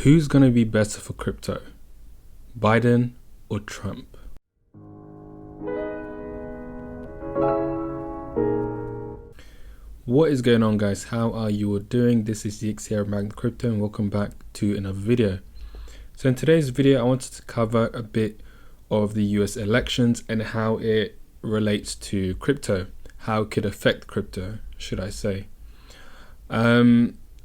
Who's going to be better for crypto? Biden or Trump? What is going on, guys? How are you all doing? This is the here of Magnet Crypto, and welcome back to another video. So in today's video, I wanted to cover a bit of the US elections and how it relates to crypto, how it could affect crypto, should I say.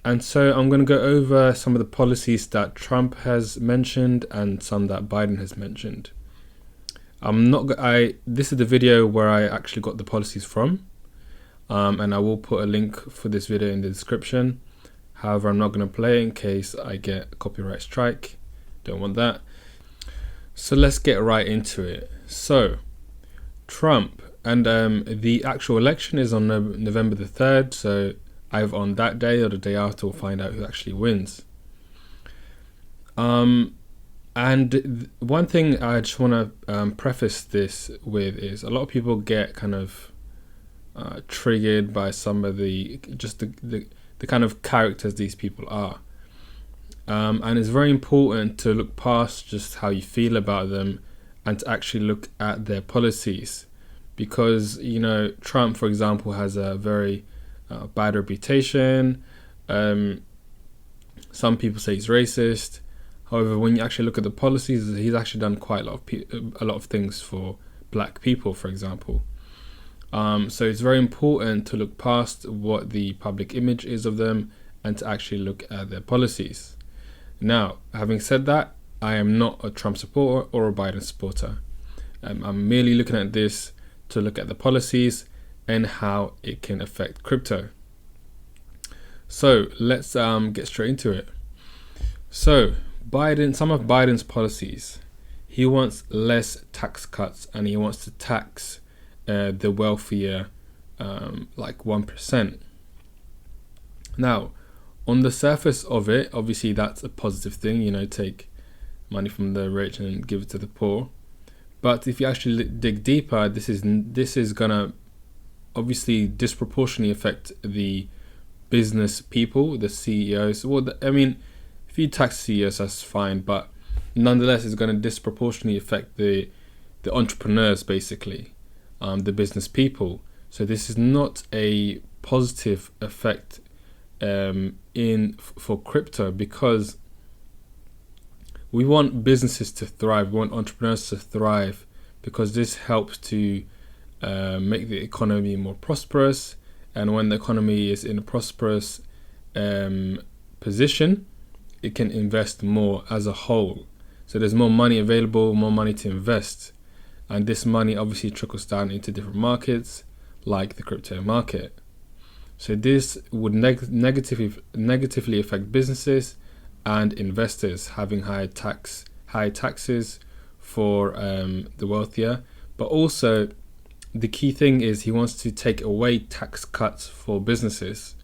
And so I'm going to go over some of the policies that Trump has mentioned and some that Biden has mentioned. This is the video where I actually got the policies from, and I will put a link for this video in the description. However, I'm not going to play it in case I get a copyright strike. Don't want that. So let's get right into it. So Trump, and the actual election is on November the 3rd. So either on that day or the day after, we'll find out who actually wins. And one thing I just want to preface this with is a lot of people get kind of triggered by some of the kind of characters these people are. And it's very important to look past just how you feel about them and to actually look at their policies. Because, Trump, for example, has a very bad reputation. Some people say he's racist. However, when you actually look at the policies, he's actually done quite a lot of things for black people, for example. So it's very important to look past what the public image is of them and to actually look at their policies. Now, having said that, I am not a Trump supporter or a Biden supporter. I'm merely looking at this to look at the policies and how it can affect crypto. So let's get straight into it. So some of Biden's policies, he wants less tax cuts and he wants to tax the wealthier like 1%. Now, on the surface of it, obviously that's a positive thing, take money from the rich and give it to the poor. But if you actually dig deeper, this is gonna obviously disproportionately affect the business people, the CEOs. If you tax CEOs, that's fine, but nonetheless, it's going to disproportionately affect the entrepreneurs, basically, the business people. So this is not a positive effect for crypto, because we want businesses to thrive, we want entrepreneurs to thrive, because this helps to make the economy more prosperous. And when the economy is in a prosperous position, it can invest more as a whole. So there's more money available, more money to invest. And this money obviously trickles down into different markets, like the crypto market. So this would negatively affect businesses and investors, having high taxes for the wealthier. But also, the key thing is he wants to take away tax cuts for businesses.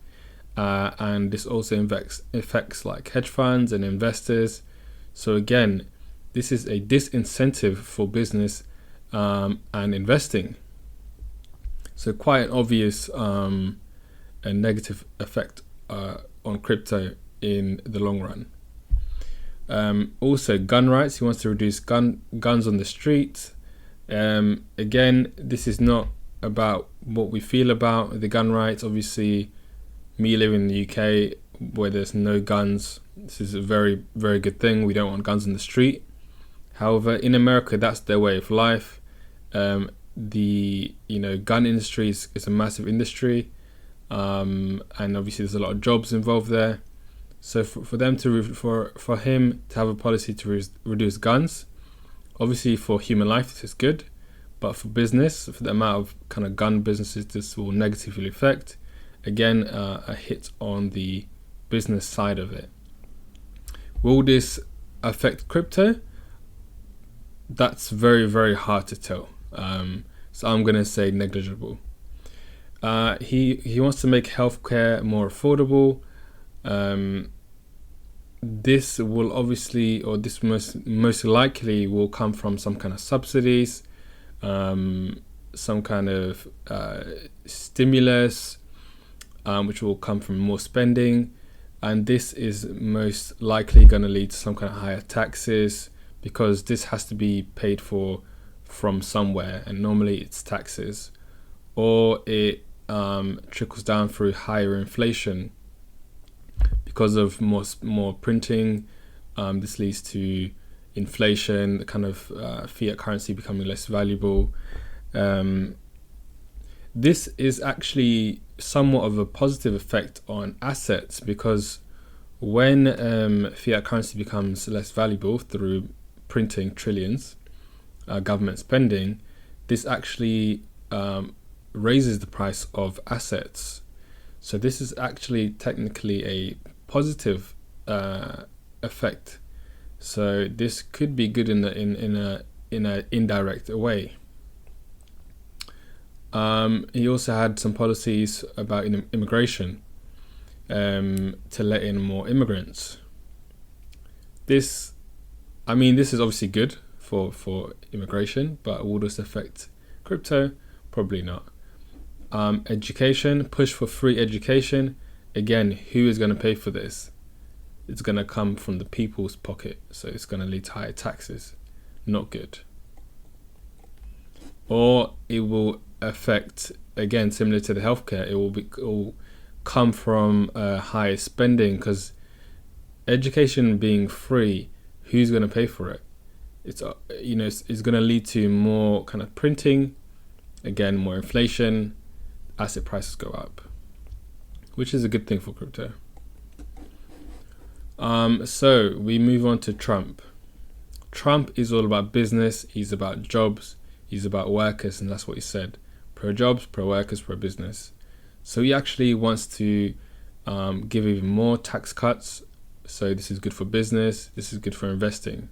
And this also affects like hedge funds and investors. So again, this is a disincentive for business and investing. So quite an obvious and negative effect on crypto in the long run. Also, gun rights. He wants to reduce guns on the street. Again, this is not about what we feel about the gun rights. Obviously, me living in the UK where there's no guns, this is a very, very good thing. We don't want guns in the street. However, in America, that's their way of life. The gun industry is a massive industry, and obviously there's a lot of jobs involved there. So for him to have a policy to reduce guns, obviously for human life this is good, but for business, for the amount of kind of gun businesses this will negatively affect. Again, a hit on the business side of it. Will this affect crypto? That's very, very hard to tell. So I'm going to say negligible. He wants to make healthcare more affordable. This will obviously, or this most likely will come from some kind of subsidies, some kind of stimulus, which will come from more spending. and this is most likely going to lead to some kind of higher taxes, because this has to be paid for from somewhere, and normally it's taxes, or it trickles down through higher inflation because of more printing. This leads to inflation, the kind of fiat currency becoming less valuable. This is actually somewhat of a positive effect on assets, because when fiat currency becomes less valuable through printing trillions, government spending, this actually raises the price of assets. So this is actually technically a positive effect. So this could be good in a indirect way. He also had some policies about immigration, to let in more immigrants. This is obviously good for immigration, but will this affect crypto? Probably not. Education, push for free education. Again, who is going to pay for this? It's going to come from the people's pocket, so it's going to lead to higher taxes. Not good. Or it will affect, again, similar to the healthcare, it will come from higher spending, because education being free, who's going to pay for it? It's going to lead to more kind of printing, again, more inflation, asset prices go up, which is a good thing for crypto. So we move on to Trump. Trump is all about business, he's about jobs, he's about workers, and that's what he said. Pro jobs, pro workers, pro business. So he actually wants to give even more tax cuts. So this is good for business, this is good for investing.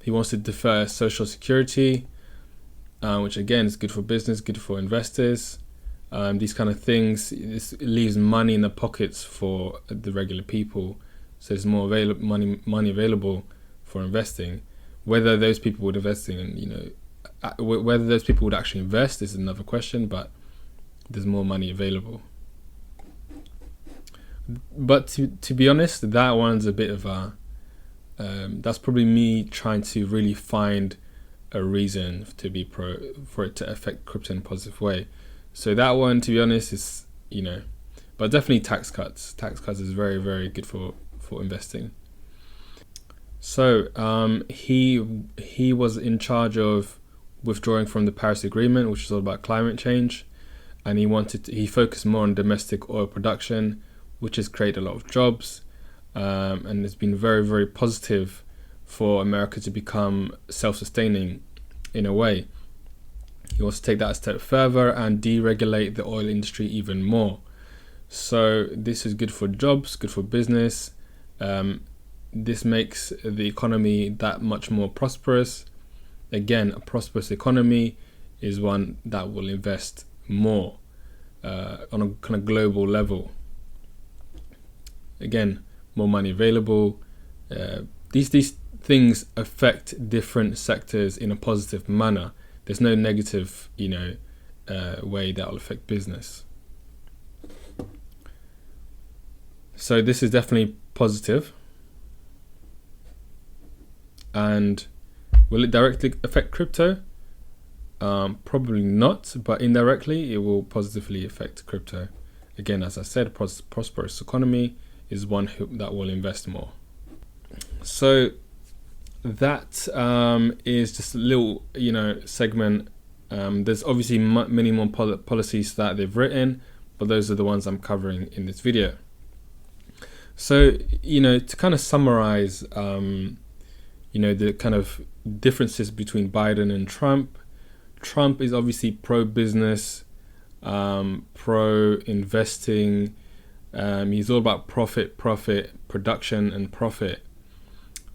He wants to defer Social Security, which again is good for business, good for investors. These kind of things, this leaves money in the pockets for the regular people. So there's more money available for investing. Whether those people would invest in, whether those people would actually invest is another question, but there's more money available. But to be honest, that one's a bit of a that's probably me trying to really find a reason for it to affect crypto in a positive way. So that one, to be honest, is but definitely tax cuts. Tax cuts is very, very good for investing. So he was in charge of withdrawing from the Paris Agreement, which is all about climate change, and he focused more on domestic oil production, which has created a lot of jobs, and it's been very, very positive for America to become self-sustaining in a way. He wants to take that a step further and deregulate the oil industry even more. So this is good for jobs, good for business. This makes the economy that much more prosperous. Again, a prosperous economy is one that will invest more on a kind of global level. Again, more money available. These things affect different sectors in a positive manner. There's no negative, way that will affect business. So this is definitely positive. And will it directly affect crypto? Probably not, but indirectly it will positively affect crypto. Again, as I said, prosperous economy is one that will invest more. So that is just a little, segment. There's obviously many more policies that they've written, but those are the ones I'm covering in this video. So, to kind of summarize, the kind of differences between Biden and Trump. Trump is obviously pro-business, pro-investing. He's all about profit, production and profit.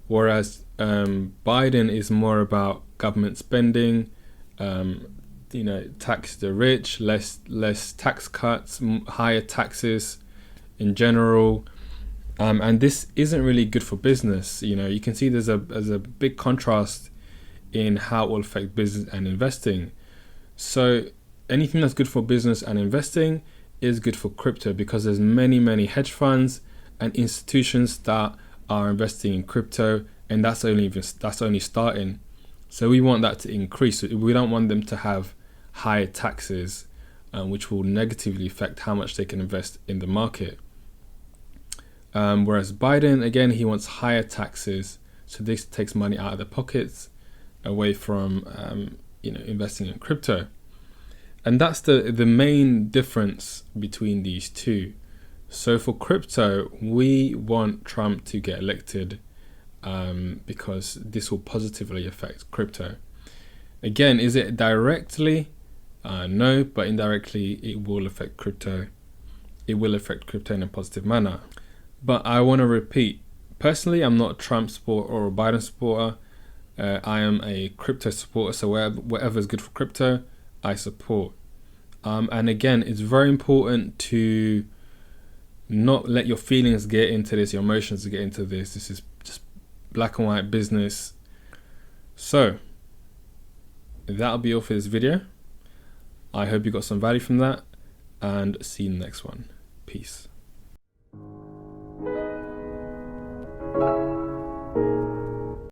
Whereas Biden is more about government spending, tax the rich, less tax cuts, higher taxes in general. And this isn't really good for business. You can see there's a big contrast in how it will affect business and investing. So anything that's good for business and investing is good for crypto, because there's many hedge funds and institutions that are investing in crypto, and that's only starting. So we want that to increase. We don't want them to have higher taxes, which will negatively affect how much they can invest in the market. Whereas Biden, again, he wants higher taxes, so this takes money out of their pockets away from investing in crypto. And that's the main difference between these two. So for crypto, we want Trump to get elected because this will positively affect crypto. Again, is it directly? No, but indirectly it will affect crypto. It will affect crypto in a positive manner. But I want to repeat, personally, I'm not a Trump supporter or a Biden supporter. I am a crypto supporter, so whatever is good for crypto, I support. And again, it's very important to not let your feelings get into this, your emotions get into this. This is just black and white business. So that'll be all for this video. I hope you got some value from that, and see you in the next one. Peace.